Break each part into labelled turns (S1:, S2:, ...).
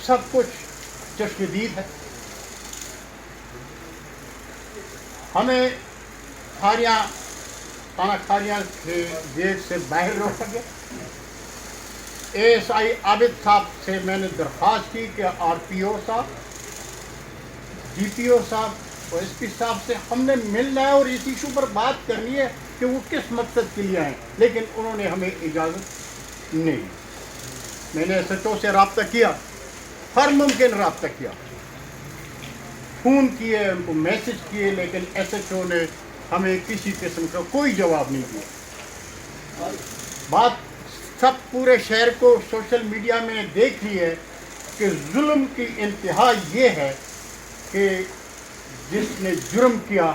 S1: सब कुछ चश्मदीद है। हमें खाना खारियाँ के गेट से बाहर रोका गया। ASI आबिद साहब से मैंने दरख्वास्त की कि RPO साहब, DPO साहब और SP साहब से हमने मिलना है और इस इशू पर बात करनी है कि वो किस मकसद के लिए आए, लेकिन उन्होंने हमें इजाज़त नहीं दी। मैंने SHO से रब्ता किया, हर मुमकिन रब्ता किया, फ़ोन किए, उनको मैसेज किए, लेकिन SHO ने हमें किसी किस्म का कोई जवाब नहीं दिया। बात सब पूरे शहर को सोशल मीडिया में देख ली है कि जुल्म की इंतहा ये है कि जिसने जुर्म किया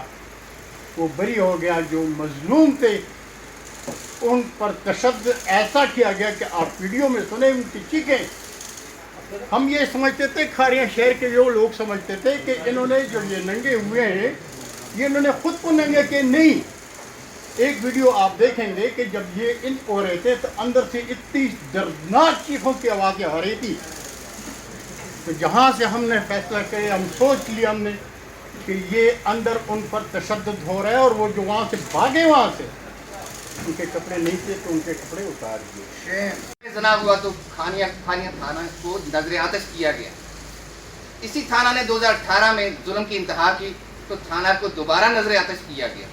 S1: वो बरी हो गया, जो मजलूम थे उन पर तशद्दुद ऐसा किया गया कि आप वीडियो में सुने उनकी चीखें। हम ये समझते थे, खारियाँ शहर के जो लोग समझते थे कि इन्होंने जो ये नंगे हुए हैं ये इन्होंने खुद को नंगे के नहीं। एक वीडियो आप देखेंगे कि जब ये इन हो रहे थे तो अंदर से इतनी दर्दनाक चीखों की आवाज़ें आ रही थी, तो जहाँ से हमने फैसला किया, हम सोच लिया हमने कि ये अंदर उन पर तशद्दुद हो रहा है, और वो जो वहाँ से भागे, वहाँ से उनके कपड़े नहीं थे तो उनके कपड़े उतार दिए।
S2: जना हुआ तो खानिया थाना को नजर आतश किया गया। इसी थाना ने 2018 में जुल्म की इंतहा की तो थाना को दोबारा नजर आतश किया गया।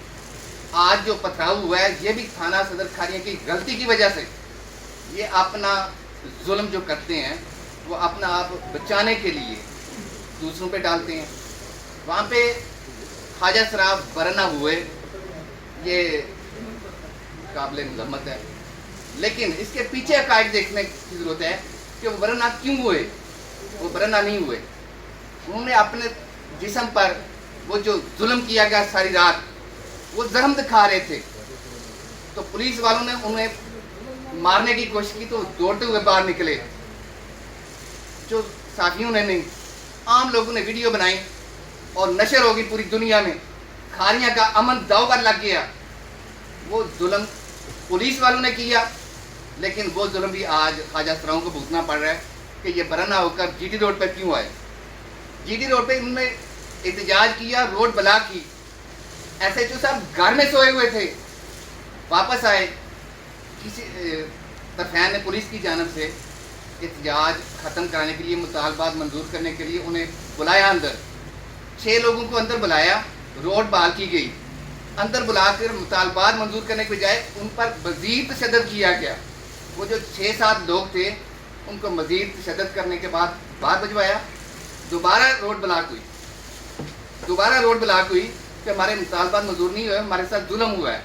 S2: आज जो पथराव हुआ है ये भी थाना सदर खानिया की गलती की वजह से, ये अपना जुल्म जो करते हैं वो अपना आप बचाने के लिए दूसरों पे डालते हैं। वहाँ पे ख्वाजा सराफ बरना हुए, ये काबिल मजम्मत है, लेकिन इसके पीछे अकायद देखने की ज़रूरत है कि वो बरना क्यों हुए। वो बरना नहीं हुए, उन्होंने अपने जिस्म पर वो जो जुल्म किया गया सारी रात, वो जख्म दिखा रहे थे, तो पुलिस वालों ने उन्हें मारने की कोशिश की तो दौड़ते हुए बाहर निकले। जो साथियों ने नहीं, आम लोगों ने वीडियो बनाई और नशर होगी पूरी दुनिया में, खारियाँ का अमन दाव पर लग गया। वो जुल्म पुलिस वालों ने किया, लेकिन वो जुल्म भी आज ख्वाजा सराओं को भुगतना पड़ रहा है कि ये बरना होकर GT रोड पर क्यों आए। GT रोड पे उन्होंने एहतजाज किया, रोड ब्लॉक की। SHO साहब घर में सोए हुए थे, वापस आए, किसी तरफैन ने पुलिस की जानब से एहतजाज ख़त्म कराने के लिए, मुतालबात मंजूर करने के लिए उन्हें बुलाया अंदर। 6 लोगों को अंदर बुलाया, रोड बहाल की गई। अंदर बुलाकर मुतालबात मंजूर करने के बजाय उन पर मज़ीद तशद्दुद किया गया। वो जो 6-7 लोग थे उनको मज़ीद तशद्दुद करने के बाद बाहर भिजवाया। दोबारा रोड ब्लॉक हुई कि हमारे मुतालबात मंजूर नहीं हुए, हमारे साथ जुल्म हुआ है।